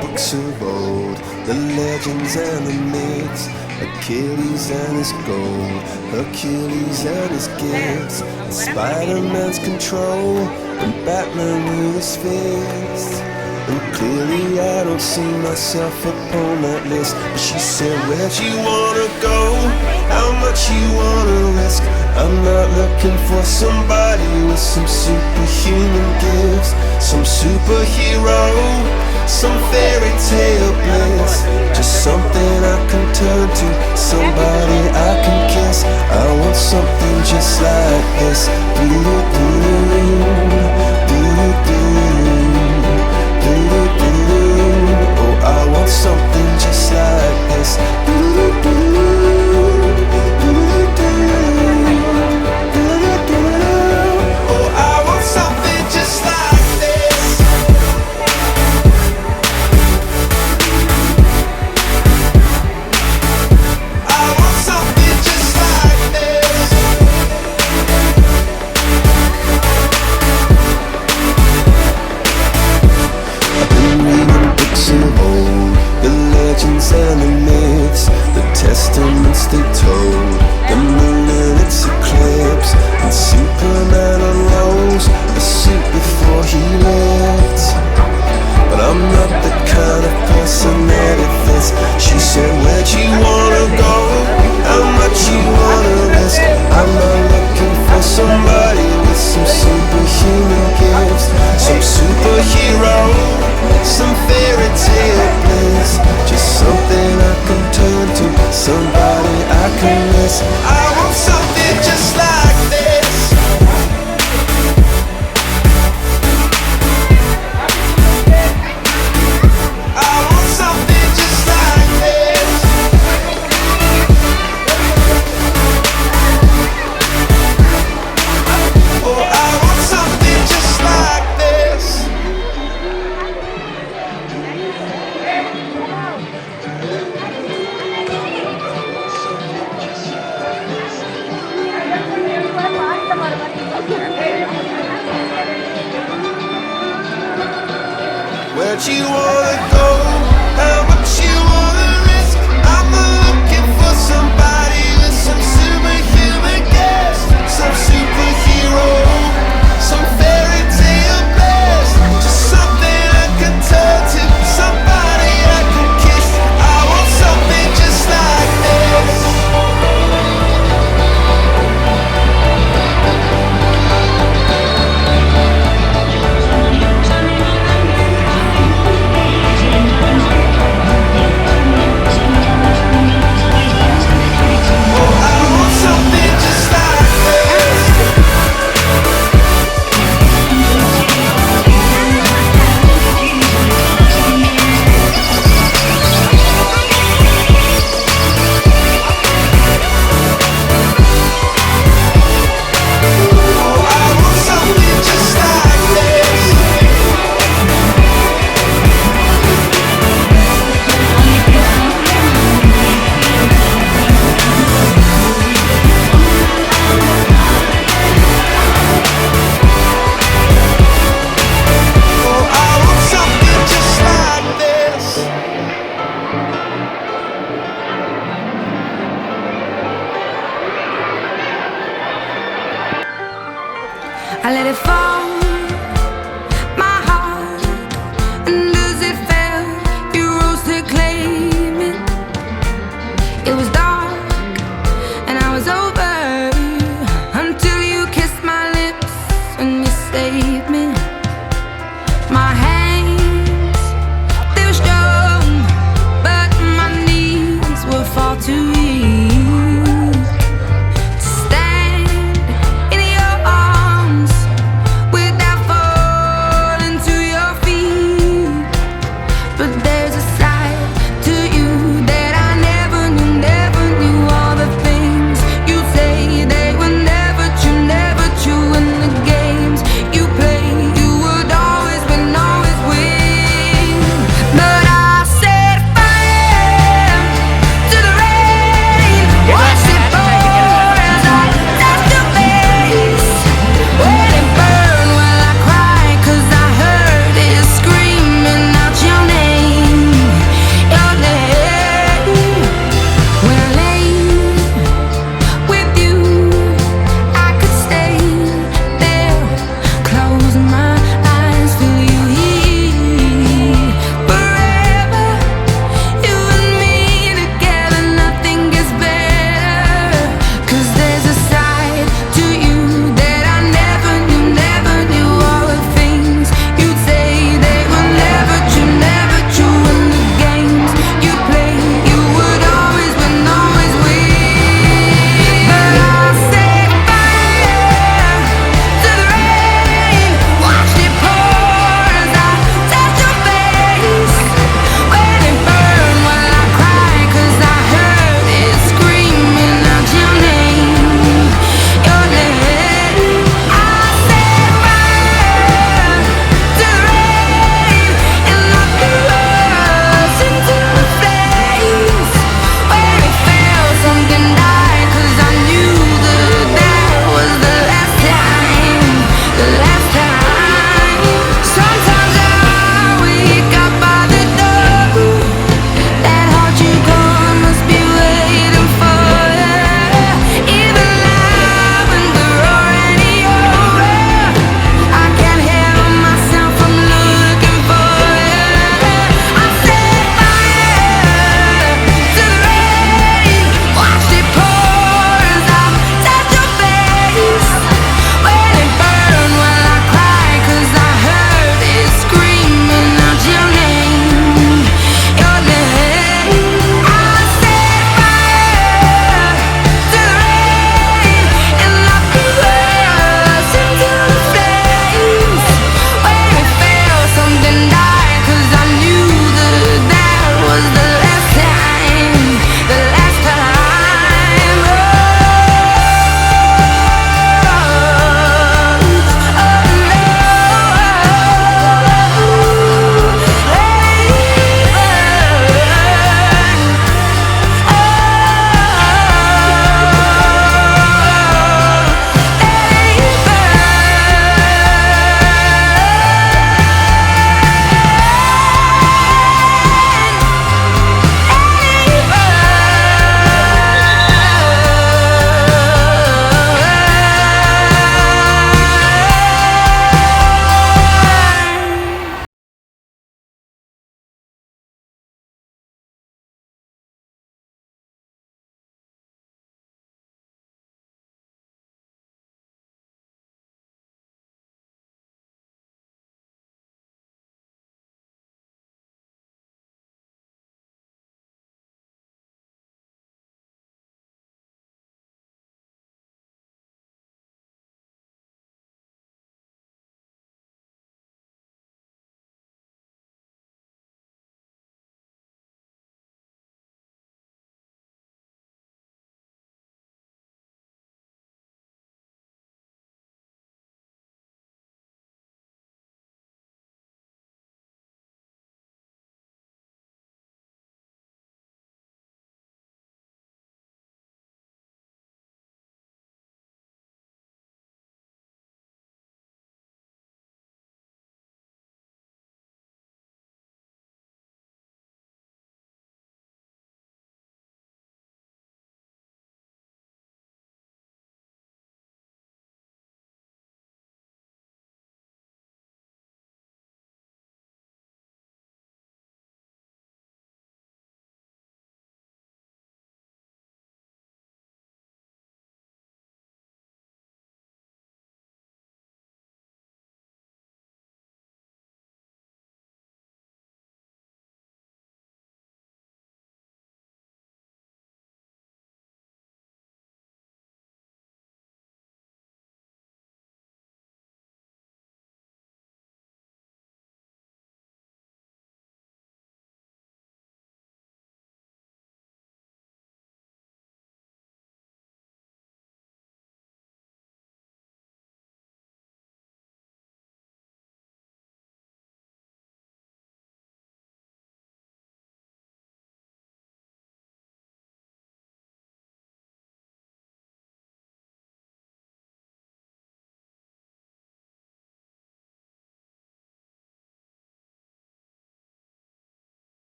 books of old, the legends and the myths, Achilles and his gold, Hercules and his gifts, and Spider-Man's control, and Batman with his fists. And clearly I don't see myself upon that list. But she said, where'd you wanna go? How much you wanna risk? I'm not looking for somebody with some superhuman gifts, some superhero, some fairy tale bliss. Just something I can turn to, somebody I can kiss. I want something just like this. Oh, I want something just like this. Oh, I want something just like this. I want something just like this. I've been reading books of old, the legends and the myths, the testaments they told, the moon and its eclipse, and Superman unrolls a suit before he lived. But I'm not the kind of person that it fits. She said, where'd you wanna go? How much you wanna risk? I'm not looking for somebody with some superhuman gifts, some superhero, some fairy tale bliss. Just something I can turn to, somebody I can miss. I want something just like this. I want something just like this. Oh, I want something just like this. Where'd you wanna go? How much you wanna risk? I'm looking for somebody with some superhuman gifts, some superhero, some fairy tale bliss. Just something I can turn to, somebody I can kiss. I want something just like this.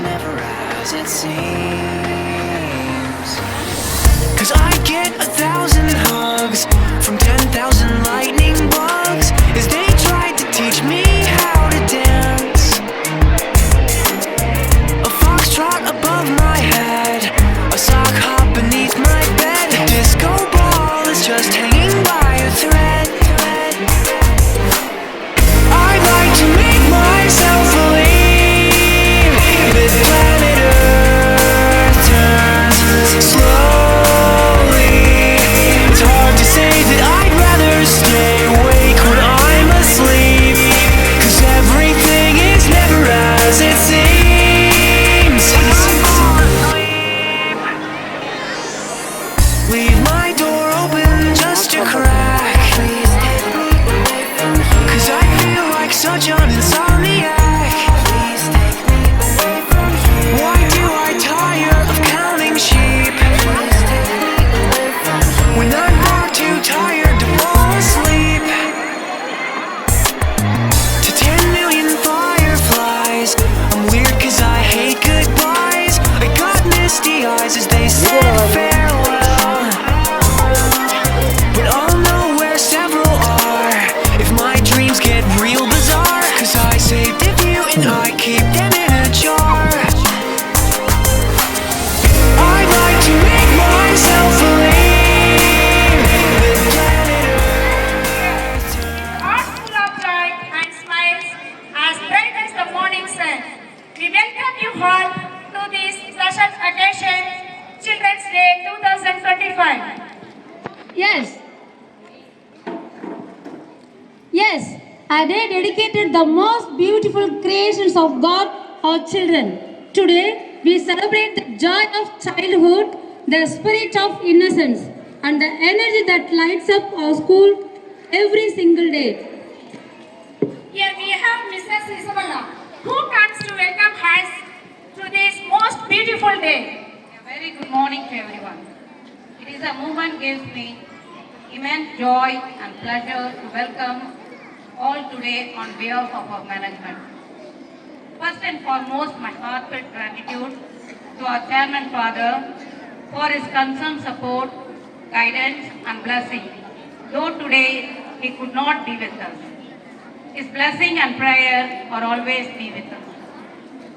never as it seems. 'Cause I get 1,000 hugs from 10,000 lightning bugs as they tried to teach me how to dance. A foxtrot above my head, a sock hop beneath my bed. A disco ball is just hanging by a thread. I'd like to make myself believe that planet Earth turns slowly. It's hard to say that I'd rather stay awake when I'm asleep, 'cause everything is never as it seems. Leave my door open just a crack, 'cause I feel like such an insomniac. Why do I tire of counting sheep when I'm far too tired to fall asleep? To 10 million fireflies, I'm weird 'cause I hate goodbyes. I got misty eyes as they said farewell, but I'll know where several are if my dreams get real bizarre, 'cause I saved a few and I keep them in a jar. I'd like to make myself believe that planet Earth. Hearts full of joy and smiles, as bright as the morning sun. We welcome you all to this special occasion, Children's Day 2025. Yes. Yes, a day dedicated the most beautiful creations of God, our children. Today, we celebrate the joy of childhood, the spirit of innocence, and the energy that lights up our school every single day. Here we have Mrs. Isabella, who comes to welcome us to this most beautiful day. A very good morning to everyone. It is a moment gives me immense joy and pleasure to welcome all today on behalf of our management. First and foremost, my heartfelt gratitude to our chairman father for his concerned support, guidance and blessing. Though today he could not be with us, his blessing and prayer are always be with us.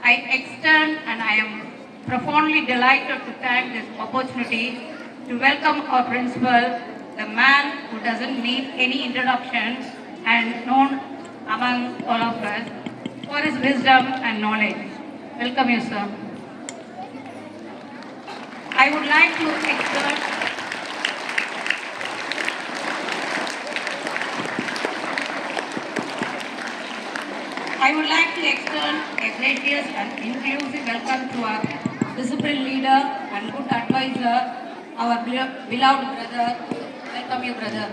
I extend and I am profoundly delighted to thank this opportunity to welcome our principal, the man who doesn't need any introduction and known among all of us for his wisdom and knowledge. Welcome you, sir. I would like to extend a gracious and inclusive welcome to our discipline leader and good advisor, our beloved brother. Welcome you, brother.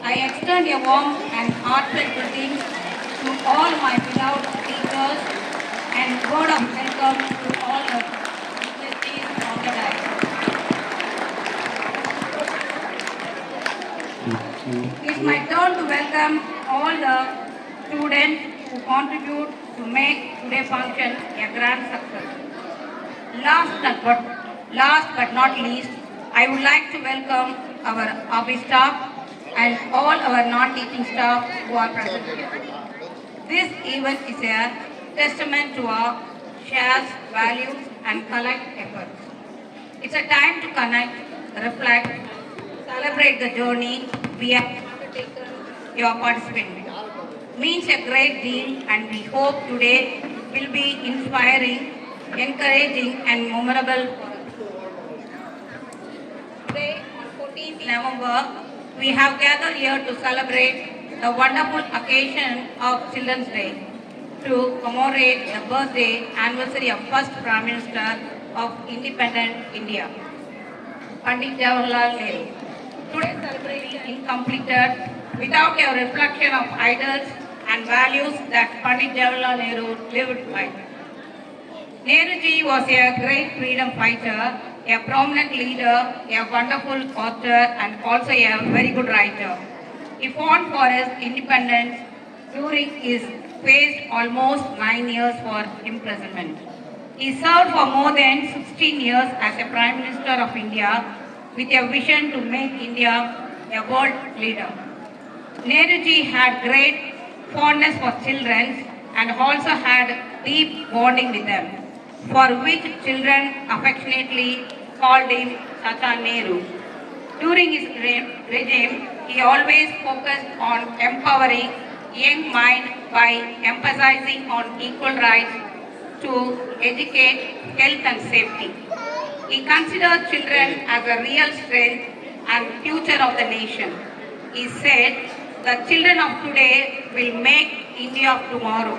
I extend a warm and heartfelt greetings to all my beloved teachers and word of welcome to all the faculty on the dais. It's my turn to welcome all the students who contribute to make today's function a grand success. Last but not least, I would like to welcome our office staff and all our non-teaching staff who are present here. This event is a testament to our shared values and collect efforts. It's a time to connect, reflect, celebrate the journey we have undertaken. Your participation means a great deal, and we hope today will be inspiring, encouraging and memorable for us. Today, on 14th November, we have gathered here to celebrate the wonderful occasion of Children's Day to commemorate the birthday anniversary of first Prime Minister of independent India, Pandit Jawaharlal Nehru. Today's celebration is completed without a reflection of ideals and values that Pandit Jawaharlal Nehru lived by. Nehruji was a great freedom fighter, a prominent leader, a wonderful author and also a very good writer. He fought for his independence during his faced almost 9 years for imprisonment. He served for more than 16 years as a Prime Minister of India with a vision to make India a world leader. Nehruji had great fondness for children and also had deep bonding with them, for which children affectionately called him Chacha Nehru. During his regime, he always focused on empowering young mind by emphasizing on equal rights to educate, health and safety. He considered children as a real strength and future of the nation. He said, the children of today will make India of tomorrow.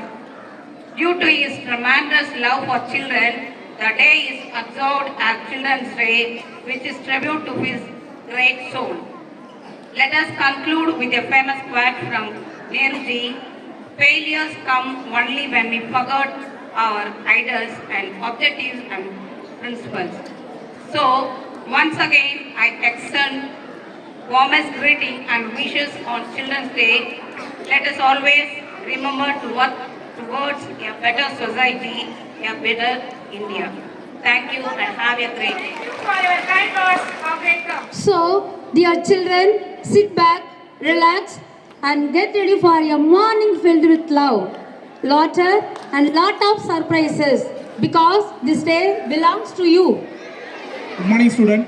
Due to his tremendous love for children, the day is observed as Children's Day, which is tribute to his great soul. Let us conclude with a famous quote from Nehruji: failures come only when we forget our ideals and objectives and principles. So, once again, I extend warmest greeting and wishes on Children's Day. Let us always remember to work towards a better society, a better India. Thank you and have a great day. Thank you for your kind words of welcome. So, dear children, sit back, relax, and get ready for a morning filled with love, laughter, and lot of surprises because this day belongs to you. Good morning, student.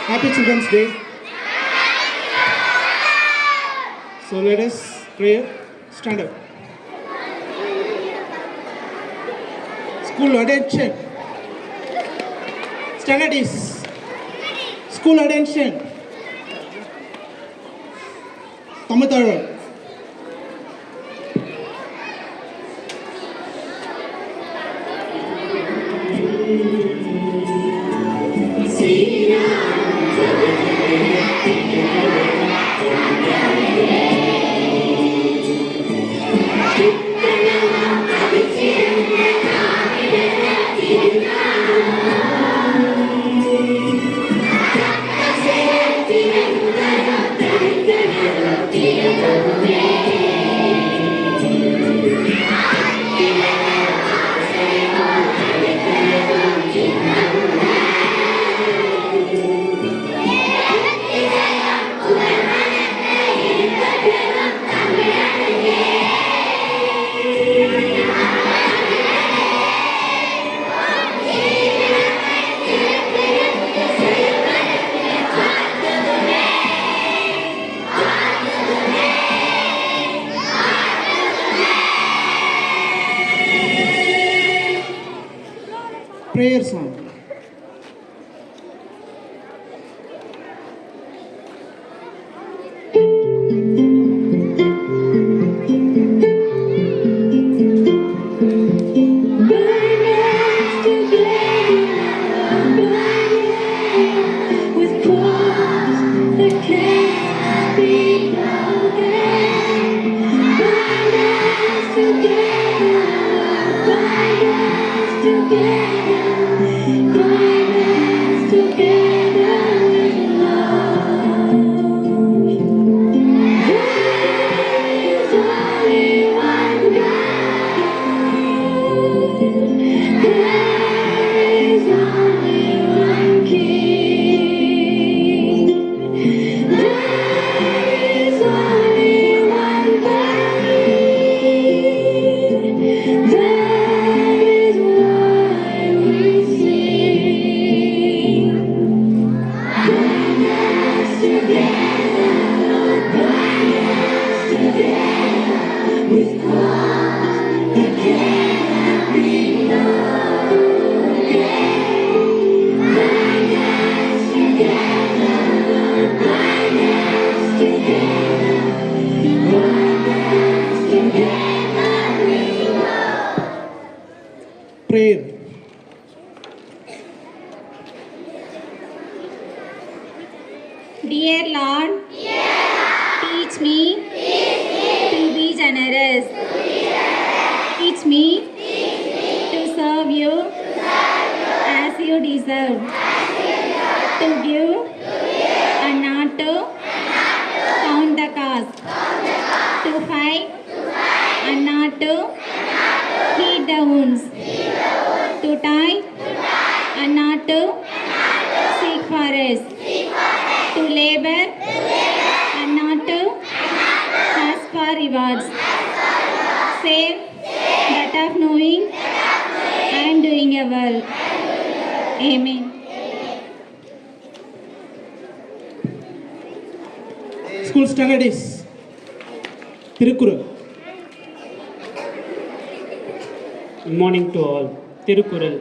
Happy Children's Day. So let us pray. Stand up. School attention. Standard is school attention. Tamil prayer song. Prayer. Dear Lord, teach me to be generous. Teach me to serve you as you deserve. To give and not to count the cost. To fight and not to hear the wounds. To tie and not to seek for rest. To labor and not to ask for rewards. Save that of knowing and doing a well. Amen. School standard is Tirukkural. Good morning to all. Thirukkural.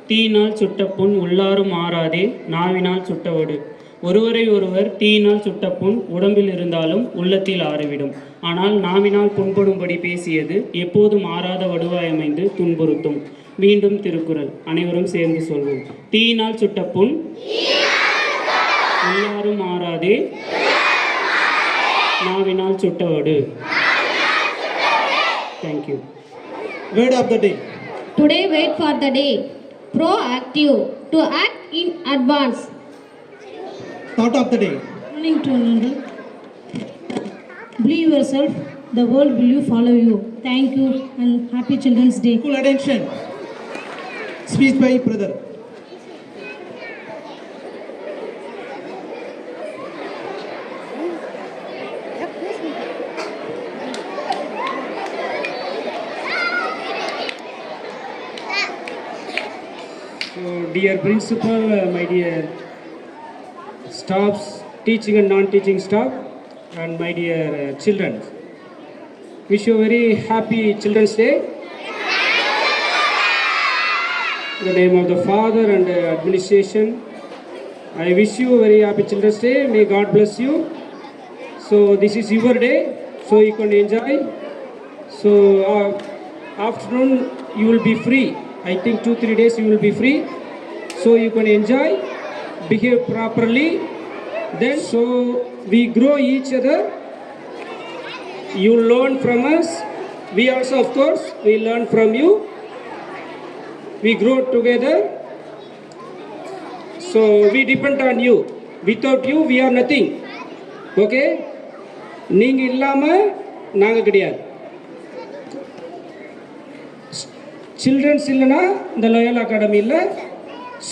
தீயினால் சுட்ட புண் உள்ளாரும் ஆறாதே, நாவினால் சுட்டவடு. ஒருவரை ஒருவர் தீயினால் சுட்ட புண் உடம்பில் இருந்தாலும் உள்ளத்தில் ஆறிவிடும். ஆனால் நாவினால் புண்படும்படி பேசியது எப்போதும் ஆறாத வடுவாய் அமைந்து துன்புறுத்தும். மீண்டும் திருக்குறள். அனைவரும் சேர்ந்து சொல்வோம். தீயினால் சுட்ட புண் உள்ளாரும் ஆறாதே, நாவினால் சுட்டவடு. Thank you. Word of the day. Today wait for the day. Proactive. To act in advance. Thought of the day. Morning to another. Believe yourself. The world will you follow you. Thank you and happy Children's Day. Full attention. Speech by brother. So, dear principal, my dear staffs, teaching and non-teaching staff, and my dear children, wish you a very happy Children's Day. In the name of the Father and the administration, I wish you a very happy Children's Day. May God bless you. So this is your day, so you can enjoy. So afternoon you will be free. I think 2-3 days you will be free. So you can enjoy, behave properly. Then so we grow each other. You learn from us. We also, of course, we learn from you. We grow together. So we depend on you. Without you, we are nothing. Okay? நீங்க இல்லாம நாங்க கிடையாது. Children's இல்லனா இந்த loyal academy இல்ல.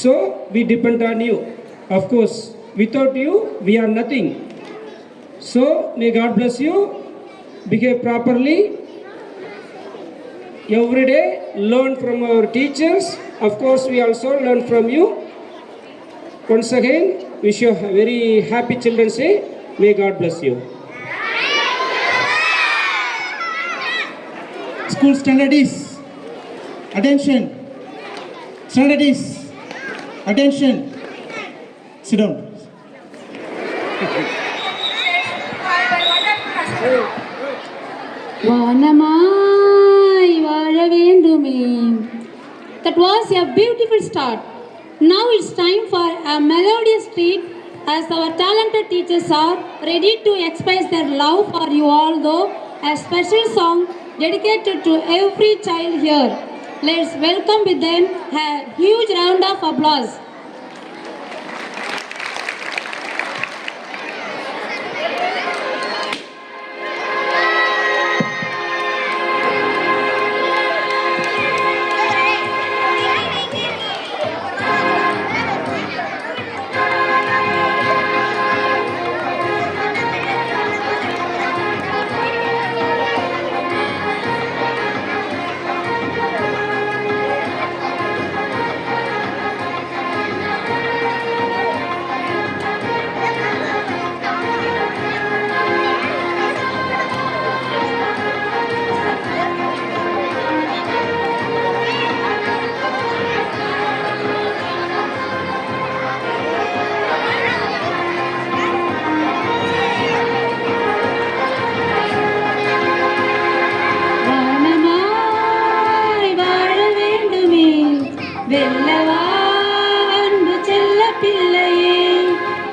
So we depend on you. Of course, without you, we are nothing. So may God bless you. Behave properly. Every day, learn from our teachers. Of course, we also learn from you. Once again, wish you a very happy Children's Day. May God bless you. School standard is attention. Standard is attention. Sit down. வானமாய் வாழ வேண்டுமே. That was a beautiful start. Now it's time for a melodious treat as our talented teachers are ready to express their love for you all, though a special song dedicated to every child here. Let's welcome with them a huge round of applause. வெல்லவா அன்பு செல்ல பிள்ளையே,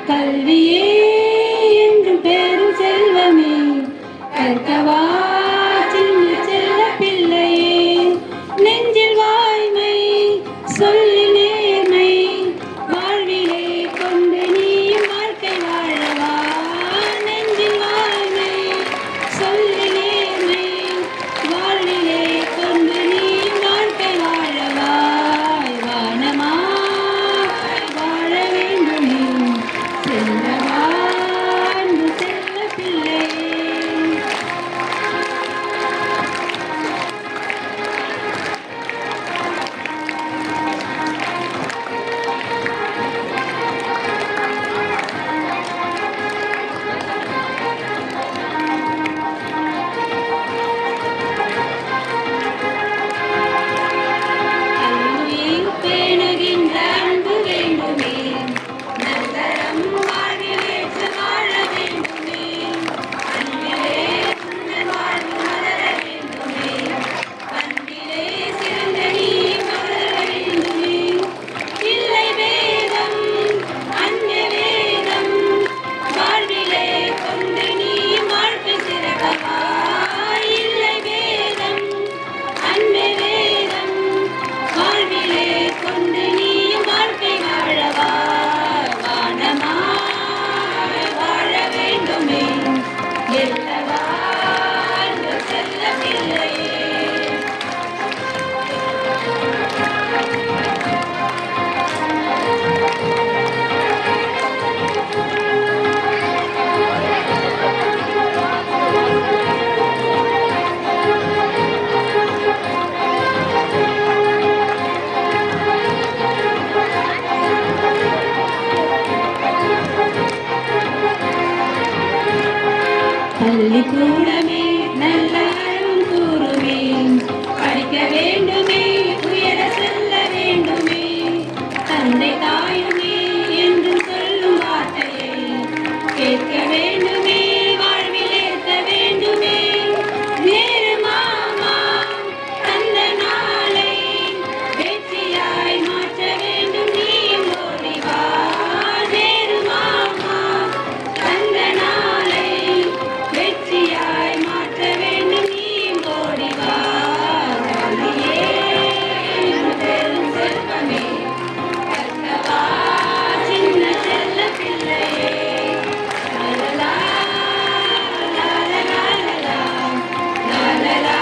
கல்வியே என்றும் பெரும் செல்வமே, கற்கவா சின்ன செல்ல பிள்ளையே, நெஞ்சில் வாய்மை சொல்லி நேர்மை வாழ்விலே கொண்டு நீயும் வாழ்க்கை வாழவா, நெஞ்சில் வாய்மை சொல்லி நேர்மை வாழ்விலே கொண்டு நீயும் பள்ளிக்கூடமே நல்ல அறம் கூறுமே, படிக்க வேண்டுமே உயர செல்ல வேண்டுமே, தந்தை தாயுமே என்று சொல்லும் வார்த்தையை கேட்க வேண்டுமே, வாழ்வில் ஏற்க வேண்டுமே. வேறு மாமா அந்த நாளை வெற்றியாய் மாற்ற வேண்டும், நீ ஓடி வா. வேறு மாமா அந்த நாளை வெற்றியாய் மாற்ற வேண்டும், நீ ஓடி வா. வழியே பெரும் செல்வமே, கற்கவா சின்ன செல்ல பிள்ளையே. லலலா, லலலா, லலலா,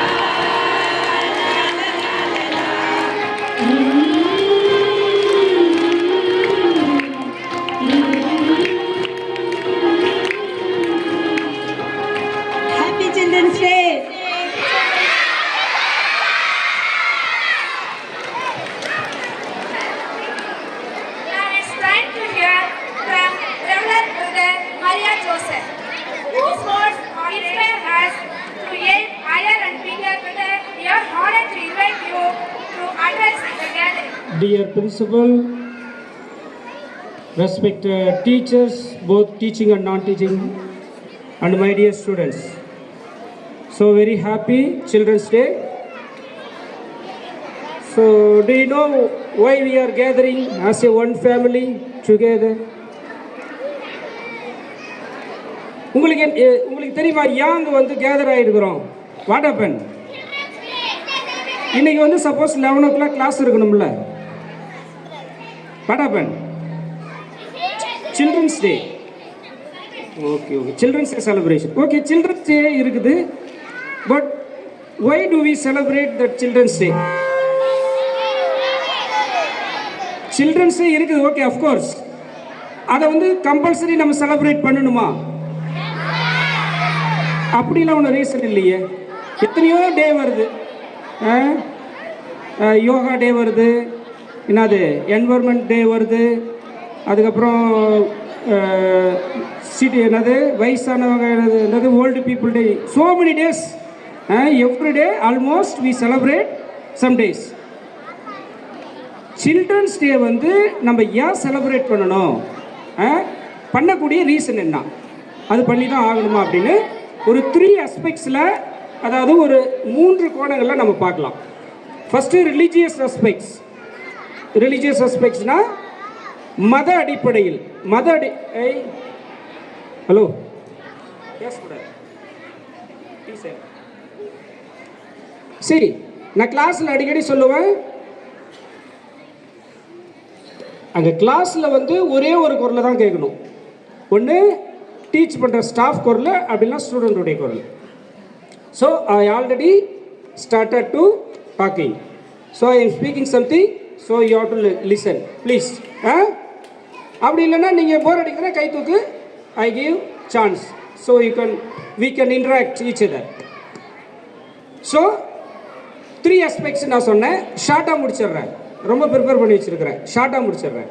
Happy Children's Day! Now it's time to hear from Reverend Brother Maria Joseph, whose words inspire us to aim higher and bigger. Brother, we are honored to invite you to address the gathering. Dear Principal, respected teachers, both teaching and non-teaching, and my dear students. So very happy Children's Day. So do you know why we are gathering as a one family together? உங்களுக்கு தெரியுமா ஏன் அங்கே வந்து gather ஆகிருக்கிறோம்? What happen? இன்னைக்கு வந்து suppose 11 o'clock class இருக்கணும்ல. What happen? Children's day. Okay children's day celebration. Okay children's day இருக்குது. But why do we celebrate that children's day? Children's day இருக்குது. ஓகே அஃப்கோர்ஸ் அதை வந்து கம்பல்சரி நம்ம செலிப்ரேட் பண்ணணுமா? அப்படிலாம் ஒன்றும் ரீசன் இல்லையே. எத்தனையோ டே வருது. யோகா டே வருது, என்னது என்வரன்மெண்ட் டே வருது, அதுக்கப்புறம் சிட்டி என்னது வயசானவங்க என்னது old people day. So many days. Every day almost we celebrate some days. Children's day வந்து நம்ம ஏன் செலிப்ரேட் பண்ணணும், பண்ணக்கூடிய ரீசன் என்ன, அது பண்ணி தான் ஆகணுமா அப்படின்னு ஒரு 3 aspectsல, அதாவது ஒரு 3 கோணங்களில் நம்ம பார்க்கலாம். First religious aspects. ரிலீஜியஸ் aspectsனா மத அடிப்படையில். ஹலோ பேசக்கூடாது. சரி, நான் கிளாஸில் அடிக்கடி சொல்லுவேன், அங்கே கிளாஸில் வந்து ஒரே ஒரு குரலை தான் கேட்கணும். ஒன்று டீச் பண்ணுற ஸ்டாஃப் குரல், அப்படின்னா ஸ்டூடெண்ட்டுடைய குரல். So I already started to docking. So I am speaking something, so you have to listen please. அப்படி இல்லைன்னா நீங்கள் போர் அடிக்கிற கை தூக்கு, I give chance. So we can interact each other. So 3 aspects நான் சொன்னேன், ஷார்ட்டாக முடிச்சிடுறேன். ரொம்ப ப்ரிப்பேர் பண்ணி வச்சுருக்கிறேன், ஷார்ட்டாக முடிச்சிடுறேன்.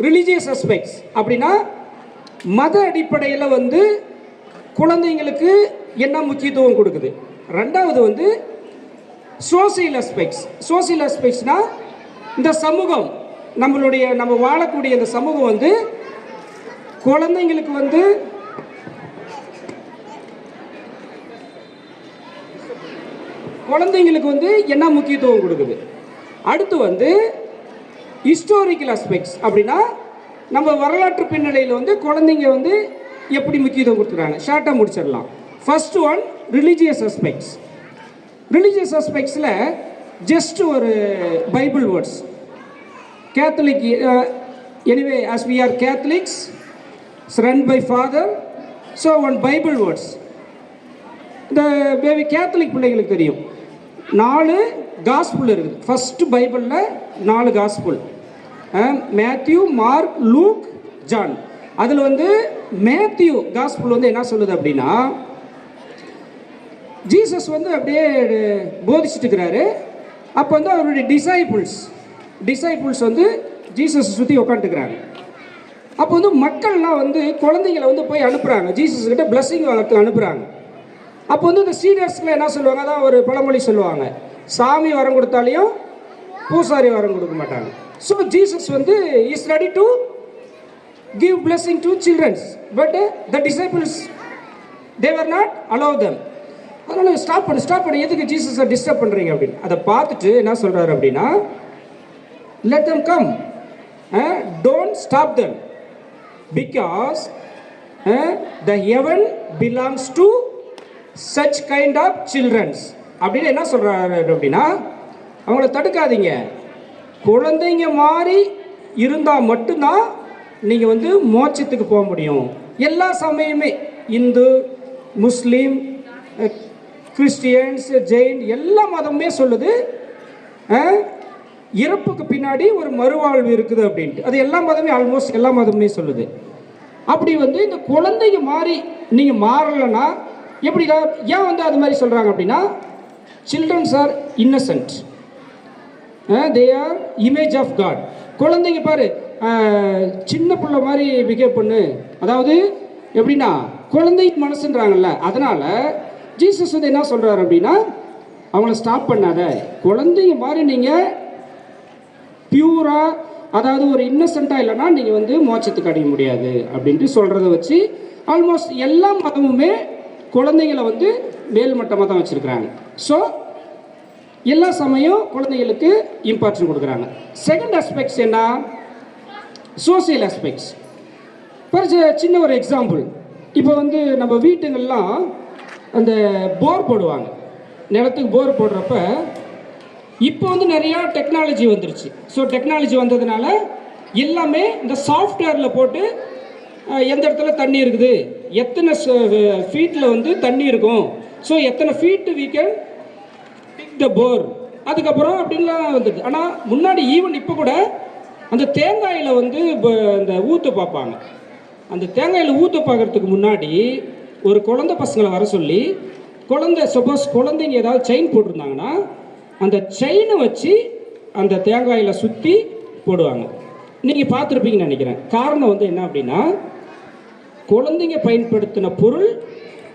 ரிலீஜியஸ் aspects அப்படின்னா மத அடிப்படையில் வந்து குழந்தைங்களுக்கு என்ன முக்கியத்துவம் கொடுக்குது. ரெண்டாவது வந்து சோசியல் aspects. சோசியல் aspectsனால் இந்த சமூகம், நம்ம வாழக்கூடிய இந்த சமூகம் வந்து குழந்தைங்களுக்கு வந்து என்ன முக்கியத்துவம் கொடுக்குது. அடுத்து வந்து ஹிஸ்டாரிக்கல் aspects அப்படின்னா நம்ம வரலாற்று பின்னணியில் வந்து குழந்தைங்க வந்து எப்படி முக்கியத்துவம் கொடுத்துருக்காங்க. ஷார்ட்டாக முடிச்சிடலாம். First one religious aspects. Religious aspectsல ஜஸ்ட் ஒரு Bible words. Catholic anyway as we are Catholics, run by father, so one Bible words. இந்த பேபி கேத்தலிக் பிள்ளைங்களுக்கு தெரியும் 4 காஸ்புல் இருக்குது. ஃபஸ்ட்டு பைபிளில் 4 காஸ்புல், மேத்யூ, மார்க், லூக், ஜான். அதில் வந்து மேத்யூ காஸ்புல் வந்து என்ன சொல்லுது அப்படின்னா, ஜீசஸ் வந்து அப்படியே போதிச்சுட்டு இருக்கிறாரு. அப்போ வந்து அவருடைய டிசைபிள்ஸ் வந்து ஜீசஸை சுற்றி உட்காந்துக்கிறாங்க. அப்போ வந்து மக்கள்லாம் வந்து குழந்தைங்களை வந்து போய் அனுப்புகிறாங்க, ஜீசஸ் கிட்ட பிளஸ்ஸிங் வாங்கிறதுக்கு அனுப்புகிறாங்க. அப்போ வந்து இந்த சீனியர்ஸ்க்குலாம் என்ன சொல்லுவாங்க, அதான் ஒரு பழமொழி சொல்லுவாங்க, சாமி வரம் கொடுத்தாலையும் பூசாரி வரம் கொடுக்க மாட்டாங்க. ஸோ ஜீசஸ் வந்து is ready to give blessing to children, but the disciples they were not allow them. அதனால் ஸ்டாப் பண்ணு எதுக்கு ஜீசஸை டிஸ்டர்ப் பண்ணுறீங்க அப்படின்னு அதை பார்த்துட்டு என்ன சொல்கிறாரு அப்படின்னா, let them come, don't stop them, because the heaven belongs to such kind of children. அப்படின்னு என்ன சொல்கிறாரு அப்படின்னா, அவங்கள தடுக்காதீங்க, குழந்தைங்க மாதிரி இருந்தால் மட்டும்தான் நீங்கள் வந்து மோட்சத்துக்கு போக முடியும். எல்லா சமயமே இந்து, முஸ்லீம், கிறிஸ்டியன்ஸ், ஜெயின் எல்லா மதமுமே சொல்லுது இறப்புக்கு பின்னாடி ஒரு மறுவாழ்வு இருக்குது அப்படின்ட்டு. அது எல்லா மதமே, ஆல்மோஸ்ட் எல்லா மதமுமே சொல்லுது. அப்படி வந்து இந்த குழந்தைங்க மாதிரி நீங்கள் மாறலைன்னா எப்படி? ஏன் வந்து அது மாதிரி சொல்கிறாங்க அப்படின்னா, children's are innocent, they are image of God. குழந்தைங்க பாரு சின்ன பிள்ளை மாதிரி பிஹேவ் பண்ணு, அதாவது எப்படின்னா குழந்தைக்கு மனசுன்றாங்கல்ல. அதனால் ஜீசஸ் வந்து என்ன சொல்கிறார் அப்படின்னா, அவங்கள ஸ்டாப் பண்ணாத, குழந்தைங்க மாதிரி நீங்கள் பியூராக, அதாவது ஒரு இன்னசென்ட்டாக இல்லைன்னா நீங்கள் வந்து மோட்சத்துக்கு அடைய முடியாது அப்படின்ட்டு சொல்கிறத வச்சு ஆல்மோஸ்ட் எல்லா மதமுமே குழந்தைங்களை வந்து மேல்மட்டமாக தான் வச்சுருக்கிறாங்க. ஸோ எல்லா சமயம் குழந்தைங்களுக்கு இம்பார்ட்டன்ட் கொடுக்குறாங்க. செகண்ட் ஆஸ்பெக்ட்ஸ் என்ன? Social aspects. சின்ன ஒரு எக்ஸாம்பிள், இப்போ வந்து நம்ம வீட்டுங்கள்லாம் அந்த போர் போடுவாங்க, நிலத்துக்கு போர் போடுறப்ப இப்போ வந்து நிறையா டெக்னாலஜி வந்துருச்சு. ஸோ டெக்னாலஜி வந்ததுனால எல்லாமே இந்த சாஃப்ட்வேரில் போட்டு எந்த இடத்துல தண்ணி இருக்குது, எத்தனை ஃபீட்டில் வந்து தண்ணி இருக்கும், ஸோ எத்தனை feet we can pick the போர், அதுக்கப்புறம் அப்படின்லாம் வந்தது. ஆனால் முன்னாடி ஈவன் இப்போ கூட அந்த தேங்காயில் வந்து இந்த ஊற்ற பார்ப்பாங்க. அந்த தேங்காயில் ஊற்ற பார்க்குறதுக்கு முன்னாடி ஒரு குழந்தை பசங்களை வர சொல்லி, சப்போஸ் குழந்தைங்க ஏதாவது செயின் போட்டிருந்தாங்கன்னா அந்த செயினை வச்சு அந்த தேங்காயில் சுற்றி போடுவாங்க. நீங்கள் பார்த்துருப்பீங்கன்னு நினைக்கிறேன். காரணம் வந்து என்ன அப்படின்னா, குழந்தைங்க பயன்படுத்தின பொருள்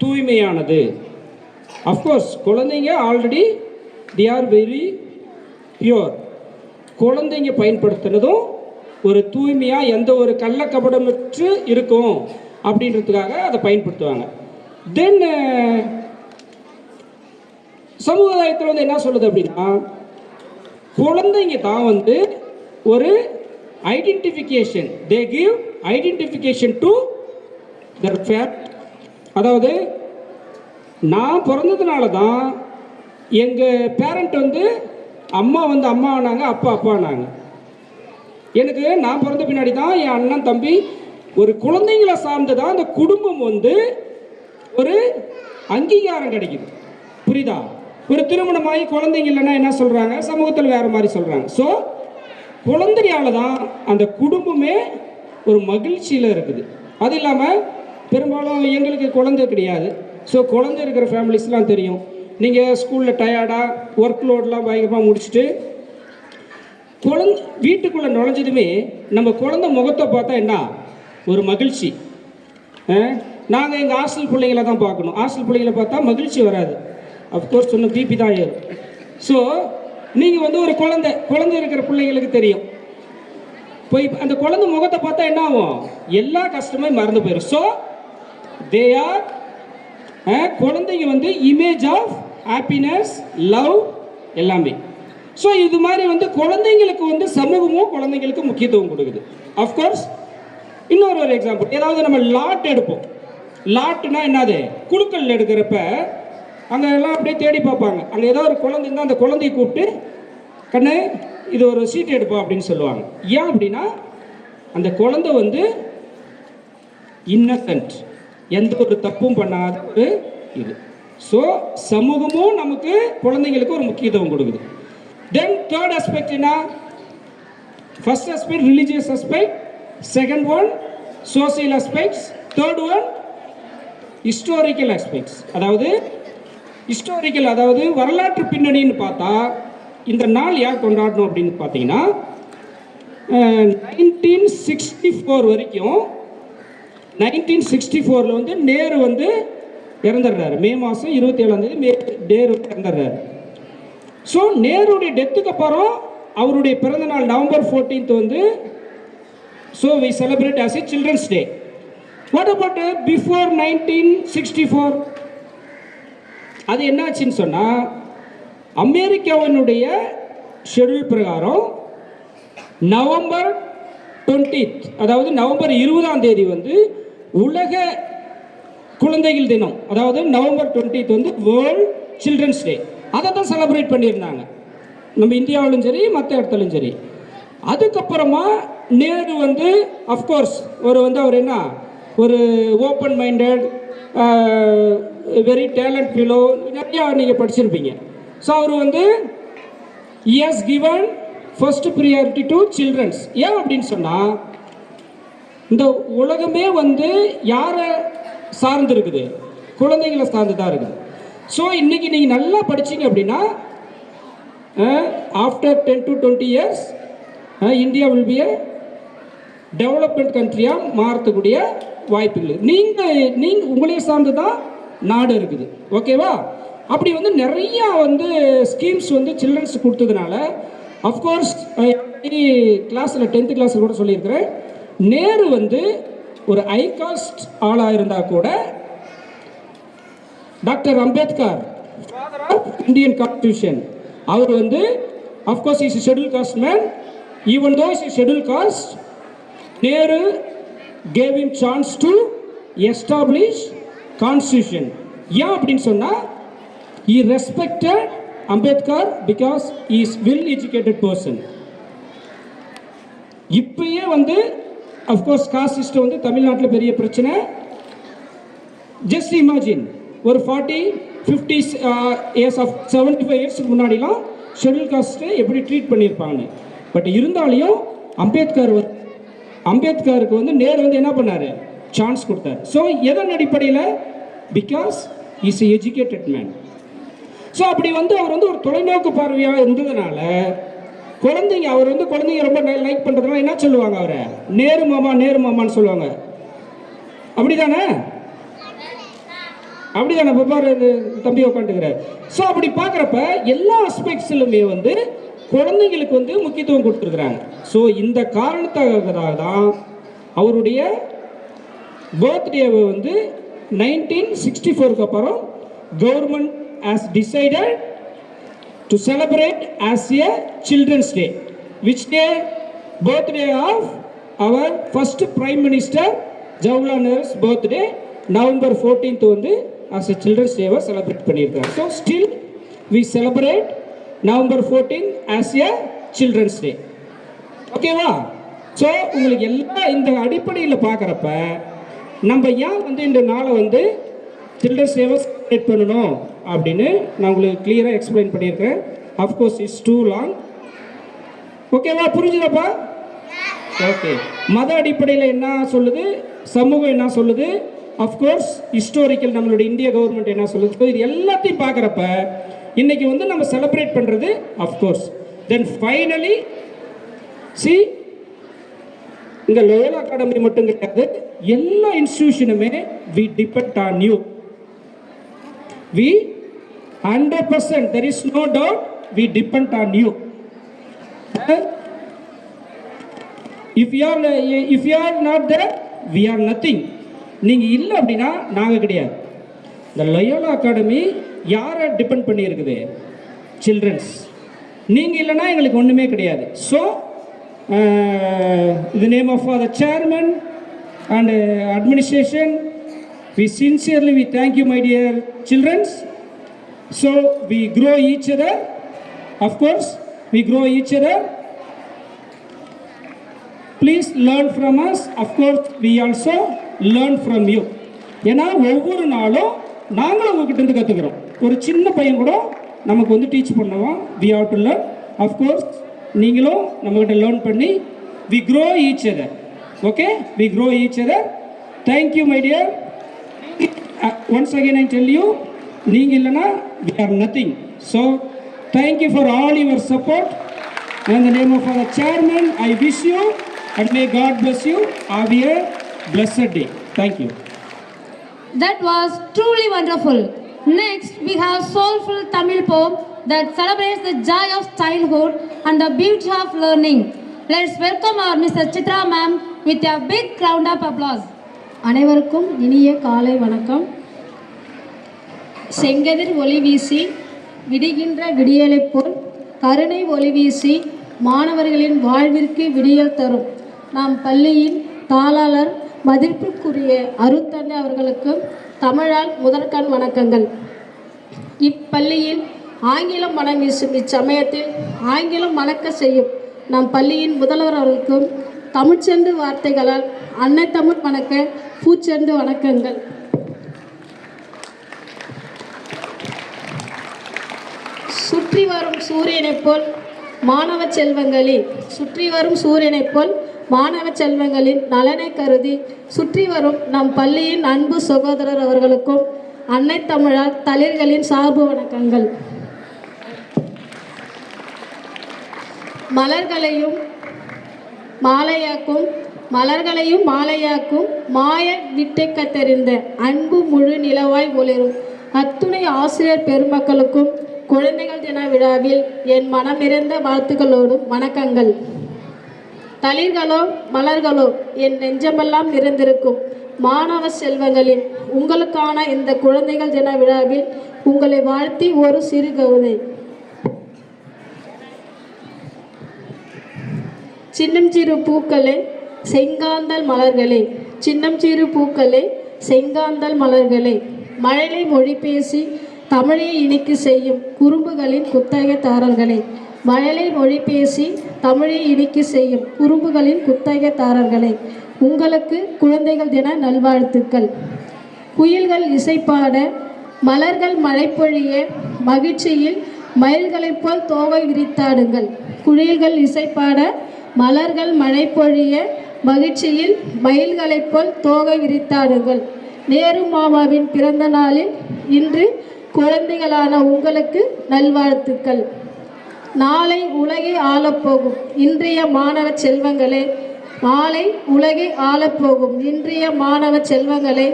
தூய்மையானது. அஃப்கோர்ஸ் குழந்தைங்க already they are very pure. குழந்தைங்க பயன்படுத்தினதும் ஒரு தூய்மையாக எந்த ஒரு கள்ளக்கபடமற்று இருக்கும் அப்படின்றதுக்காக அதை பயன்படுத்துவாங்க. தென் சமுதாயத்தில் வந்து என்ன சொல்லுது அப்படின்னா, குழந்தைங்க தான் வந்து ஒரு identification, they give identification to their fact. அதாவது நான் பிறந்ததுனால தான் எங்கள் பேரண்ட் வந்து அம்மா வந்து அம்மா ஆனாங்க, அப்பா அப்பா ஆனாங்க. எனக்கு நான் பிறந்த பின்னாடி தான் என் அண்ணன் தம்பி, ஒரு குழந்தைங்களை சார்ந்து தான் அந்த குடும்பம் வந்து ஒரு அங்கீகாரம் கிடைக்குது. புரியுதா? ஒரு திருமணமாகி குழந்தைங்க இல்லைன்னா என்ன சொல்கிறாங்க, சமூகத்தில் வேறு மாதிரி சொல்கிறாங்க. ஸோ குழந்தையால் தான் அந்த குடும்பமே ஒரு மகிழ்ச்சியில் இருக்குது. அது இல்லாமல் பெரும்பாலும் எங்களுக்கு குழந்தை கிடையாது. ஸோ குழந்தை இருக்கிற ஃபேமிலிஸ்லாம் தெரியும். நீங்கள் ஸ்கூலில் டயர்டாக ஒர்க் லோடெலாம் பயங்கரமாக முடிச்சுட்டு வீட்டுக்குள்ளே நுழைஞ்சதுமே நம்ம குழந்தை முகத்தை பார்த்தா என்ன ஒரு மகிழ்ச்சி. நாங்கள் எங்கள் ஹாஸ்டல் பிள்ளைங்களை தான் பார்க்கணும். ஹாஸ்டல் பிள்ளைங்களை பார்த்தா மகிழ்ச்சி வராது. அஃப்கோர்ஸ் சொன்ன பிபி தான் ஏறும். ஸோ நீங்கள் வந்து ஒரு குழந்தை இருக்கிற பிள்ளைங்களுக்கு தெரியும். போய் அந்த குழந்தை முகத்தை பார்த்தா என்ன ஆகும், எல்லா கஷ்டமே மறந்து போயிடும். ஸோ தே ஆர் குழந்தைங்க வந்து இமேஜ் ஆஃப் ஹாப்பினஸ், லவ் எல்லாமே. ஸோ இது மாதிரி வந்து குழந்தைங்களுக்கு வந்து சமூகமும் குழந்தைங்களுக்கு முக்கியத்துவம் கொடுக்குது. அஃப்கோர்ஸ் இன்னொரு எக்ஸாம்பிள், ஏதாவது நம்ம லாட் எடுப்போம். லாட்டுனா என்னது, குழுக்கள் எடுக்கிறப்ப அங்கே எல்லாம் அப்படியே தேடி பார்ப்பாங்க. அங்கே ஏதோ ஒரு குழந்தை இருந்தால் அந்த குழந்தைய கூப்பிட்டு, கண்ணு இது ஒரு சீட்டு எடுப்போம் அப்படின்னு சொல்லுவாங்க. ஏன் அப்படின்னா அந்த குழந்தை வந்து இன்னசென்ட், எந்த ஒரு தப்பும் பண்ணாத ஒரு இது. ஸோ சமூகமும் நமக்கு குழந்தைங்களுக்கு ஒரு முக்கியத்துவம் கொடுக்குது. தென் தேர்ட் ஆஸ்பெக்ட் என்ன? First aspect religious aspect, second one social aspects, third one historical aspects. அதாவது ஹிஸ்டாரிக்கல், அதாவது வரலாற்று பின்னணின்னு பார்த்தா இந்த நாள் ஏன் கொண்டாடணும் அப்படின்னு பார்த்தீங்கன்னா, 1964 வரைக்கும் 1964 வந்து நேரு வந்து இறந்துடுறாரு. மே மாதம் 27 நேரு இறந்துடுறாரு. ஸோ நேருடைய டெத்துக்கு அப்புறம் அவருடைய பிறந்தநாள் நவம்பர் 14 வந்து so we celebrate as a children's day. What about before 1964? அது என்னாச்சுன்னு சொன்னால், அமெரிக்காவினுடைய ஷெட்யூல் பிரகாரம் நவம்பர் 20th, அதாவது நவம்பர் 20 வந்து உலக குழந்தைகள் தினம், அதாவது நவம்பர் 20th வந்து வேர்ல்ட் சில்ட்ரன்ஸ் டே. அதை தான் செலிப்ரேட் பண்ணியிருந்தாங்க நம்ம இந்தியாவிலும் சரி மற்ற இடத்துலையும் சரி. அதுக்கப்புறமா நேரு வந்து அஃப்கோர்ஸ் அவர் என்ன ஒரு open minded very talent Philo, நிறையா நீங்கள் படிச்சிருப்பீங்க. ஸோ அவர் வந்து he has given first priority to childrens. ஏன் அப்படின்னு சொன்னால், இந்த உலகமே வந்து யாரை சார்ந்து இருக்குது? குழந்தைகளை சார்ந்து தான் இருக்குது. ஸோ இன்றைக்கி நீங்கள் நல்லா படிச்சிங்க அப்படின்னா after 10 to 20 years India will be a development கண்ட்ரியாக மாறக்கூடிய வாய்ப்புகள். நீங்கள் உங்களையே சார்ந்து தான் நாடு இருக்குது. ஓகேவா? அப்படி வந்து நிறையா வந்து ஸ்கீம்ஸ் வந்து சில்ட்ரன்ஸ் கொடுத்ததுனால அஃப்கோர்ஸ் கிளாஸில் 10th கிளாஸில் கூட சொல்லியிருக்கிறேன், நேரு வந்து ஒரு ஹை காஸ்ட் ஆளாக இருந்தால் கூட doctor Ambedkar father of Indian constitution, அவர் வந்து of course is scheduled caste man. Even though is scheduled caste, Nehru gave him chance to establish constitution. ஏன் அப்படின்னு சொன்னால், he respected Ambedkar because he is well educated person. இப்பயே வந்து அஃப்கோர்ஸ் காஸ்ட் சிஸ்டம் வந்து தமிழ்நாட்டில் பெரிய பிரச்சனை. ஜஸ்ட் இமேஜின் ஒரு 40-50 இயர்ஸ் ஆஃப் 75 இயர்ஸுக்கு முன்னாடிலாம் ஷெட்யூல் காஸ்ட்டை எப்படி ட்ரீட் பண்ணியிருப்பாங்க. பட் இருந்தாலையும் அம்பேத்கருக்கு வந்து நேரு வந்து என்ன பண்ணார்? சான்ஸ் கொடுத்தார். ஸோ எதன் அடிப்படையில்? Because is educated man. So அப்படி வந்து அவர் வந்து ஒரு தொலைநோக்கு பார்வையாக இருந்ததுனால அவர் வந்து குழந்தைங்க ரொம்ப லைக் பண்ணுறதுனால என்ன சொல்லுவாங்க? அவரை நேரு மாமான்னு சொல்லுவாங்க. அப்படிதானே பாப்பாரு தம்பி உட்காந்துக்கிறார். ஸோ அப்படி பார்க்குறப்ப எல்லா ஆஸ்பெக்ட்ஸ்லுமே வந்து குழந்தைங்களுக்கு வந்து முக்கியத்துவம் கொடுத்துருக்குறாங்க. ஸோ இந்த காரணத்துக்காக தான் அவருடைய பர்த்டேவை வந்து 1964 அப்புறம் government has decided to celebrate as a children's day. Which day? Birthday of our first prime minister Jawaharlal Neru's birthday November 14th வந்து as a children's day celebrate பண்ணியிருக்காங்க. So still we celebrate November 14th as a children's day. ஓகேவா? So உங்களுக்கு எல்லாம் இந்த அடிப்படையில் பார்க்குறப்ப நம்ம ஏன் வந்து இந்த நாளை வந்து சில்ட்ரன்ஸ் டேவை செலிப்ரேட் பண்ணணும் அப்படின்னு நான் உங்களுக்கு கிளியராக எக்ஸ்பிளைன் பண்ணியிருக்கேன். Of course it's too long. ஓகேவா? புரிஞ்சுதாப்பா? ஓகே. மத அடிப்படையில் என்ன சொல்லுது, சமூகம் என்ன சொல்லுது, அஃப்கோர்ஸ் ஹிஸ்டாரிக்கல் நம்மளுடைய இந்திய கவர்மெண்ட் என்ன சொல்லுது, இது எல்லாத்தையும் பார்க்குறப்ப இன்னைக்கு வந்து நம்ம செலிப்ரேட் பண்ணுறது அஃப்கோர்ஸ். தென் ஃபைனலி சி இங்கே லோயலா அகாடமி மட்டும் கிடையாது, எல்லா இன்ஸ்டிடியூஷனுமே we depend on you. We 100%, there is no doubt, we depend on you. If you are not there, we are nothing. நீங்கள் இல்லை அப்படின்னா நாங்கள் கிடையாது. இந்த லயோலா அகாடமி யாரை டிபெண்ட் பண்ணி இருக்குது? சில்ட்ரன்ஸ். நீங்கள் இல்லைன்னா எங்களுக்கு ஒன்றுமே கிடையாது. So the name of the chairman and administration, we sincerely thank you, my dear children. So we grow each other. Of course, we grow each other. Please learn from us. Of course, we also learn from you. ஏன்னா ஒவ்வொரு நாளும் நாங்களும் உங்ககிட்ட இருந்து கற்றுக்கிறோம். ஒரு சின்ன பையன் கூட நமக்கு வந்து டீச் பண்ணுவோம். we have to learn. Of course, நீங்களும் நம்மகிட்ட லேர்ன் பண்ணி we grow each other. Okay? We grow each other. Thank you, my dear. Once again I tell you, நீங்கள் இல்லைன்னா we are nothing. So thank you for all your support. And in the name of our chairman, I wish you and may God bless you. Have a blessed day. Thank you. That was truly wonderful. Next, we have soulful Tamil poem that celebrates the joy of childhood and the beauty of learning. Let's welcome our Mr. Chitra ma'am with a big round of applause. அனைவருக்கும் இனிய காலை வணக்கம். செங்கதிர் ஒளி வீசி விடுகின்ற விடியலைப் போல் கருணை ஒளி வீசி மாணவர்களின் வாழ்விற்கு விடியல் தரும் நாம் பள்ளியின் தாளாளர் மதிப்புக்குரிய அருத்தந்தை அவர்களுக்கு தமிழால் முதற்கண் வணக்கங்கள். இப்பள்ளியில் ஆங்கிலம் மனம் வீசும் இச்சமயத்தில் ஆங்கிலம் மணக்க செய்யும் நம் பள்ளியின் முதல்வர் அவர்களுக்கும் தமிழ்ச்செண்டு வார்த்தைகளால் அன்னை தமிழ் வணக்க பூச்செண்டு வணக்கங்கள். சுற்றி வரும் சூரியனைப் போல் மாணவ செல்வங்களில் சுற்றி வரும் சூரியனைப் போல் மாணவ செல்வங்களின் நலனை கருதி சுற்றி வரும் நம் பள்ளியின் அன்பு சகோதரர் அவர்களுக்கும் அன்னை தமிழால் தளிர்களின் சார்பு வணக்கங்கள். மலர்களையும் மாலையாக்கும் மாய விட்டை கத்தறிந்த அன்பு முழு நிலவாய் ஒளிரும் அத்துணை ஆசிரியர் பெருமக்களுக்கும் குழந்தைகள் தின விழாவில் என் மனம் நிறைந்த வாழ்த்துக்களோடும் வணக்கங்கள். தளிர்களோ மலர்களோ என் நெஞ்சமெல்லாம் நிறைந்திருக்கும் மாணவ செல்வங்களின் உங்களுக்கான இந்த குழந்தைகள் தின விழாவில் உங்களை வாழ்த்தி ஒரு சிறு கவிதை. சின்னம் சிறு பூக்களே செங்காந்தல் மலர்களே, சின்னம் சிறு பூக்களே செங்காந்தல் மலர்களே, மழலை மொழி பேசி தமிழை இனிக்கு செய்யும் குறும்புகளின் குத்தகைதாரர்களே, மழலை மொழி பேசி தமிழை இனிக்கு செய்யும் குறும்புகளின் குத்தகைதாரர்களே, உங்களுக்கு குழந்தைகள் தின நல்வாழ்த்துக்கள். குயில்கள் இசைப்பாட மலர்கள் மழை பொழிய மகிழ்ச்சியில் மயில்களைப் போல் தோகை விரித்தாடுங்கள். குயில்கள் இசைப்பாட மலர்கள் மழை பொழிய மகிழ்ச்சியில் மயில்களைப் போல் தோகை விரித்தாடுங்கள். நேரு மாமாவின் பிறந்த நாளில் இன்று குழந்தைகளான உங்களுக்கு நல்வாழ்த்துக்கள். நாளை உலகை ஆளப்போகும் இன்றைய மாணவ செல்வங்களே, நாளை உலகை ஆளப்போகும் இன்றைய மாணவ செல்வங்களே,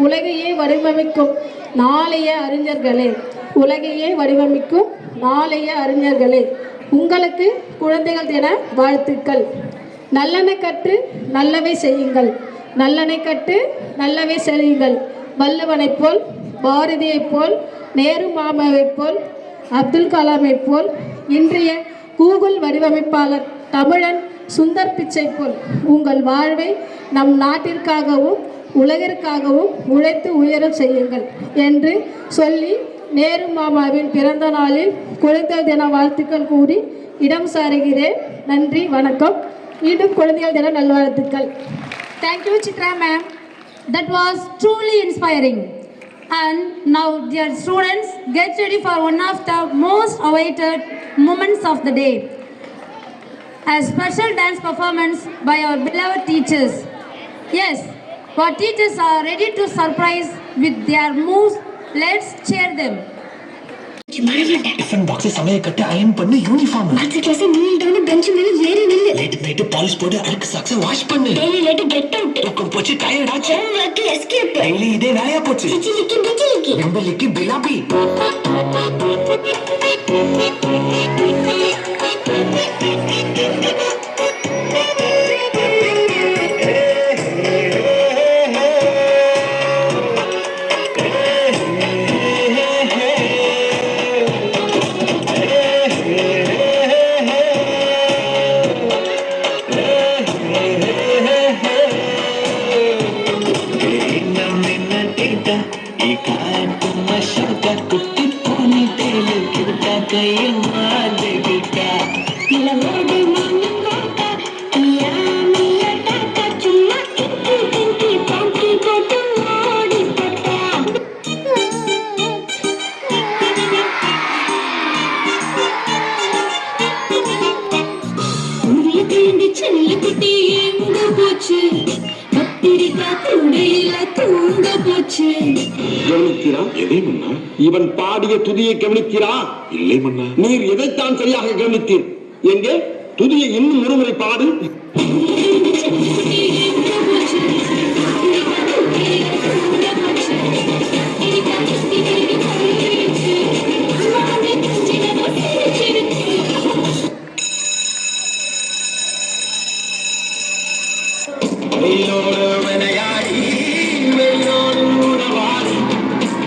உலகையே வடிவமைக்கும் நாளைய அறிஞர்களே, உலகையே வடிவமைக்கும் நாளைய அறிஞர்களே, உங்களுக்கு குழந்தைகள் தின வாழ்த்துக்கள். நல்லெண்ணை கற்று நல்லவை செய்யுங்கள், நல்லெண்ணை கற்று நல்லவை செய்யுங்கள். வள்ளுவனைப் போல், பாரதியைப் போல், நேரு மாமாவைப் போல், அப்துல் கலாமைப் போல், இன்றைய கூகுள் வடிவமைப்பாளர் தமிழன் சுந்தர் பிச்சை போல் உங்கள் வாழ்வை நம் நாட்டிற்காகவும் உலகிற்காகவும் உழைத்து உயர செய்யுங்கள் என்று சொல்லி நேரு மாமாவின் பிறந்த நாளில் குழந்தைகள் தின வாழ்த்துக்கள் கூறி இடம் சாருகிறேன். நன்றி, வணக்கம். மீண்டும் குழந்தைகள் தின நல்வாழ்த்துக்கள். Thank you, Chitra ma'am. That was truly inspiring. And now, dear students, get ready for one of the most awaited moments of the day. A special dance performance by our beloved teachers. Yes, our teachers are ready to surprise with their moves. Let's cheer them. Tiffin box சமைய கட்டு iron பண்ணு uniform அடுத்த class kneel down bench மேல ஏறி நில்லு late night polish போட்டு அழுக்கு socks wash பண்ணு டெய்லி லேட் கெட் அவுட் தூக்கம் போச்சு டயர்ட் ஆச்சு ஹோம் வொர்க் எஸ்கேப் டெய்லி இதே வேலையா போச்சு சிச்சிலிக்கி பிச்சிலிக்கி வெம்பலிக்கு பிலாபி இவன் பாடிய துதியை கவனிக்கிறா? இல்லை மன்னா. நீர் எதைத்தான் சரியாக கவனித்தீர்? எங்கே துதியை இன்னும் ஒருமுறை பாடு. வெயிலோடு விளையாடி வெயிலோடு உறவாடி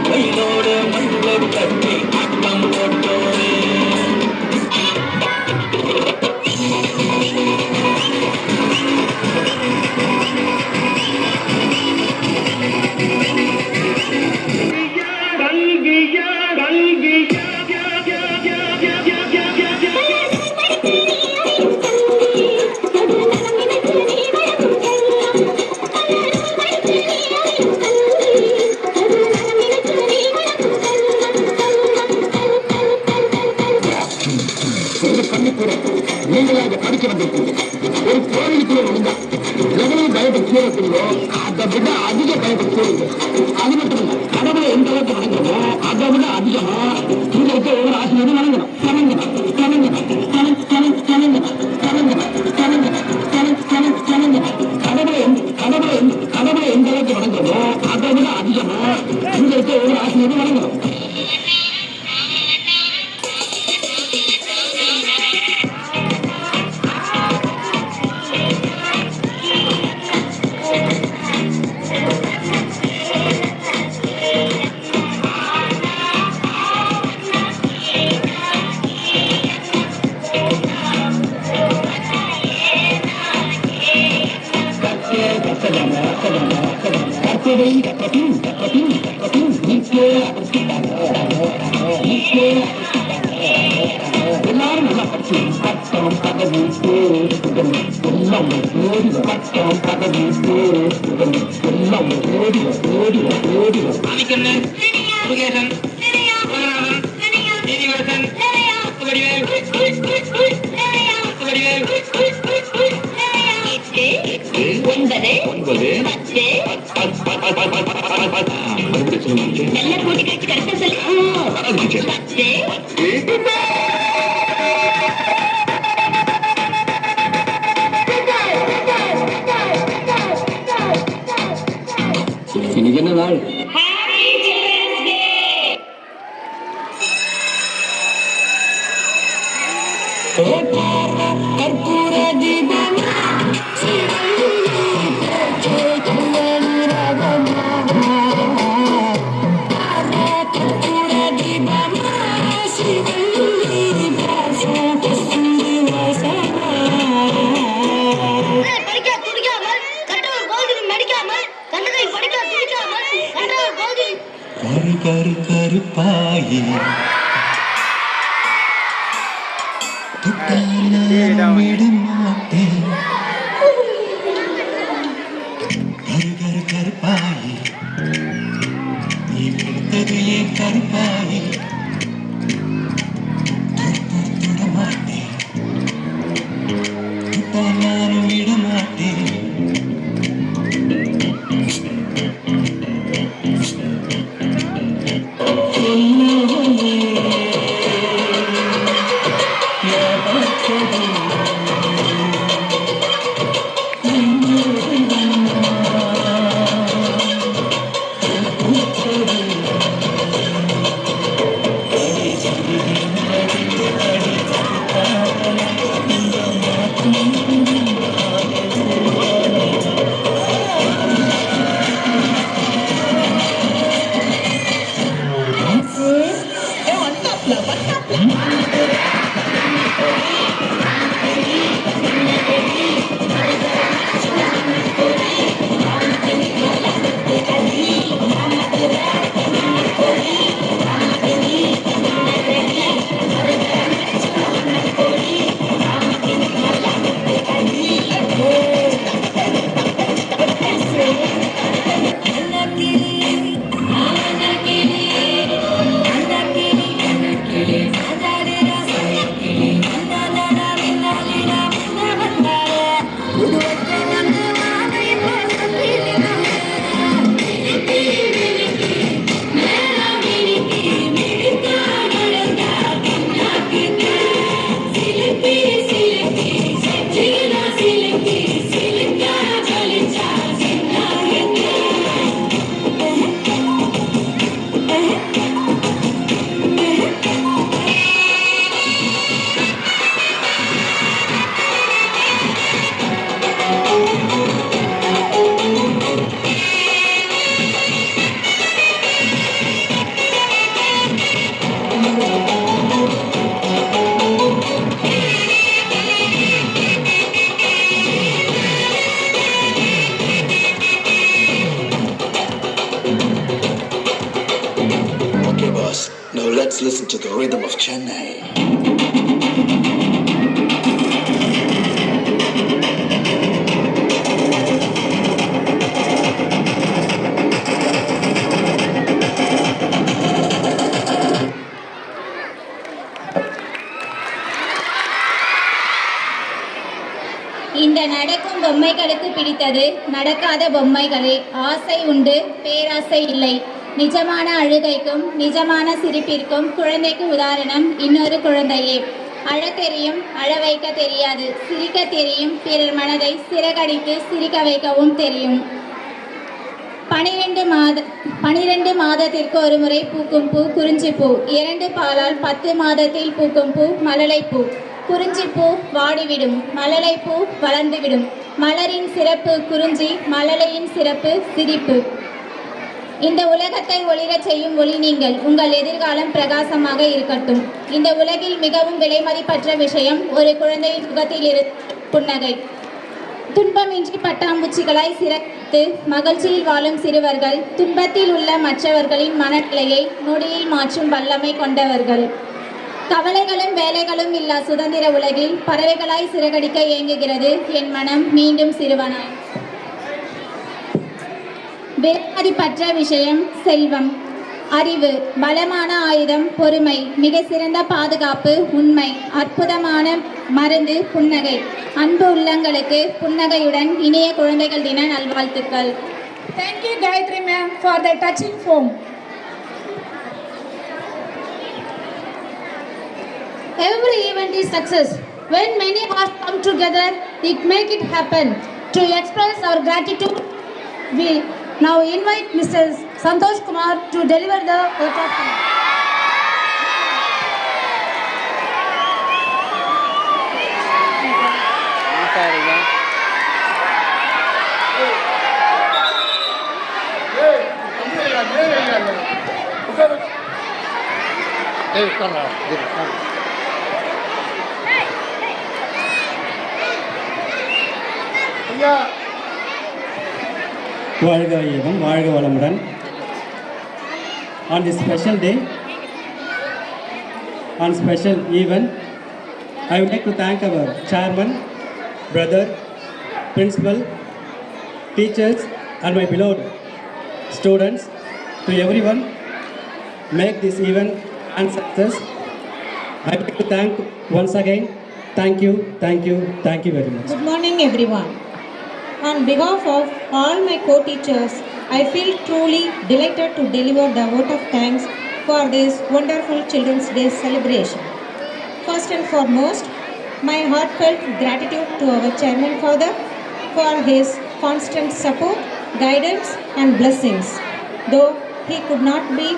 வெயிலோடு மண்ணில் கட்டி ஆட்டம் போட்டோடு நீங்களாக படிக்க வந்திருக்கீங்க. ஒரு கோவிலுக்குள்ள விழுந்தா எவ்வளவு பயப்படுத்தீங்களோ அதை விட அதிக பயப்படுத்துவீங்க. அது மட்டும் இல்ல, கடவுளை எந்த அளவுக்கு வணங்குறோமோ அதை விட அதிகமா உங்களுக்கு ஒவ்வொரு ஆசிரியரும் வணங்கணும். கடவுளை எந்த அளவுக்கு வணங்குறோமோ அதை விட அதிகமா உங்களுக்கு ஒவ்வொரு ஆசிரியரும் வணங்கணும். எல்லாரும் நல்லா படிச்சு பட்டம் பதவி பேரு எல்லாம் பட்டம் பதவி பேரு எல்லாம் நல்ல போட்டி கட்சி கரெக்டா சொல்லு. இன்னைக்கு என்ன நாள்? கற்பூர தீபம் கருப்பாயே கருப்பாயே நீ எடுத்தது ஏன் கருப்பாயே தொட மாட்டேன் நானும் விட மாட்டேன் Kingdom of Chennai. இந்த நடக்கும் பொம்மைகளுக்கு பிடித்தது நடக்காத பொம்மைகளே. ஆசை உண்டு, பேராசை இல்லை. நிஜமான அழுகைக்கும் நிஜமான சிரிப்பிற்கும் குழந்தைக்கு உதாரணம் இன்னொரு குழந்தையே. அழத் தெரியும், அழ வைக்க தெரியாது. சிரிக்க தெரியும், பிறர் மனதை சிறகடித்து சிரிக்க வைக்கவும் தெரியும். 12 மாதத்திற்கு ஒரு முறை பூக்கும் பூ குறிஞ்சிப்பூ. 2 பாலால் 10 மாதத்தில் பூக்கும் பூ மழலைப்பூ. குறிஞ்சிப்பூ வாடிவிடும், மழலைப்பூ வளர்ந்துவிடும். மலரின் சிறப்பு குறிஞ்சி, மழலையின் சிறப்பு சிரிப்பு. இந்த உலகத்தை ஒளிரச் செய்யும் ஒளி நீங்கள். உங்கள் எதிர்காலம் பிரகாசமாக இருக்கட்டும். இந்த உலகில் மிகவும் விலைமதிப்பற்ற விஷயம் ஒரு குழந்தையின் முகத்தில் புன்னகை. துன்பமின்றி பட்டாம்பூச்சிகளாய் சிறந்து மகிழ்ச்சியில் வாழும் சிறுவர்கள், துன்பத்தில் உள்ள மற்றவர்களின் மனநிலையை நொடியில் மாற்றும் வல்லமை கொண்டவர்கள். கவலைகளும் வேலைகளும் இல்லா சுதந்திர உலகில் பறவைகளாய் சிறகடிக்க இயங்குகிறது என் மனம் மீண்டும் சிறுவனாய். விலைமதிப்பற்ற விஷயம் செல்வம், அறிவு, பலமான ஆயுதம் பொறுமை, மிக சிறந்த பாதுகாப்பு உண்மை, அற்புதமான மருந்து புன்னகை. அன்பு உள்ளங்களுக்கு புன்னகையுடன் இனிய குழந்தைகள் தின நல்வாழ்த்துக்கள். Thank you, Gayatri ma'am, for the touching poem. Every event is success. When many hearts come together, it make it happen. To express our gratitude, we now invite Mr. Santosh Kumar to deliver the vote of thanks. வாழ்க வையகம், வாழ்க வளமுடன். On this special day, on special event, I would like to thank our chairman, brother, principal, teachers, and my beloved students. To everyone, make this event a success. I would like to thank once again. Thank you, thank you, thank you very much. Good morning, everyone. On behalf of all my co-teachers, I feel truly delighted to deliver the vote of thanks for this wonderful Children's Day celebration. First and foremost, my heartfelt gratitude to our Chairman Father for his constant support, guidance and blessings. Though he could not be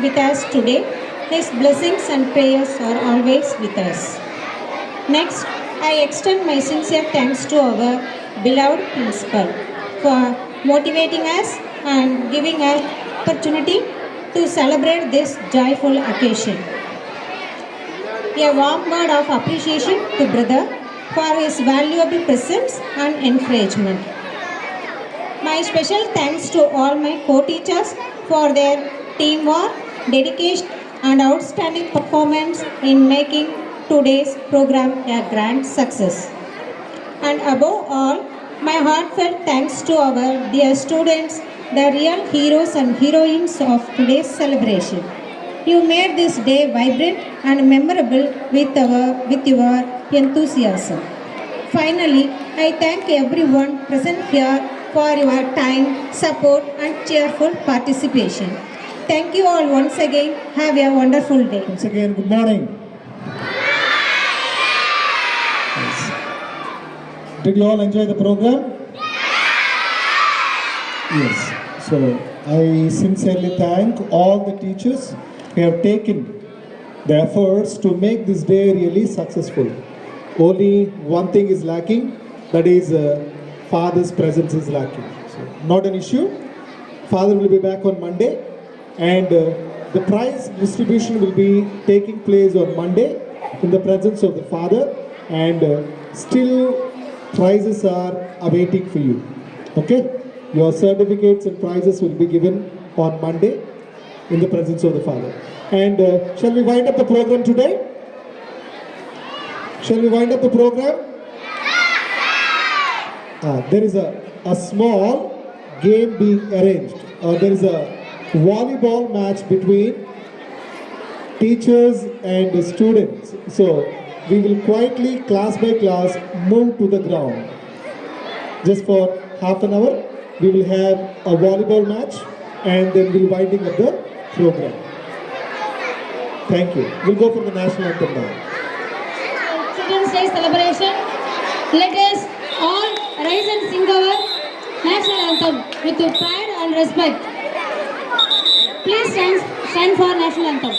with us today, his blessings and prayers are always with us. Next, I extend my sincere thanks to our beloved principal for motivating us and giving us opportunity to celebrate this joyful occasion. A warm word of appreciation to brother for his valuable presence and encouragement. My special thanks to all my co-teachers for their teamwork, dedication and outstanding performance in making today's program a grand success. And above all, my heartfelt thanks to our dear students, the real heroes and heroines of today's celebration. You made this day vibrant and memorable with your enthusiasm. Finally, I thank everyone present here for your time, support and cheerful participation. Thank you all once again. Have a wonderful day. Once again, good morning. Did you all enjoy the program? Yes. So I sincerely thank all the teachers who have taken the efforts to make this day really successful. Only one thing is lacking, that is Father's presence is lacking. So not an issue. Father will be back on Monday, and the prize distribution will be taking place on Monday in the presence of the Father, and still prizes are awaiting for you. Okay? Your certificates and prizes will be given on Monday in the presence of the Father. And shall we wind up the program today? Shall we wind up the program? There is a small game being arranged. There is a volleyball match between teachers and students. So we will quietly, class by class, move to the ground. Just for half an hour, we will have a volleyball match and then we'll winding up the program. Thank you. We'll go for the national anthem now. Children's Day celebration. Let us all rise and sing our national anthem with pride and respect. Please stand for national anthem.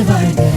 வாழ்க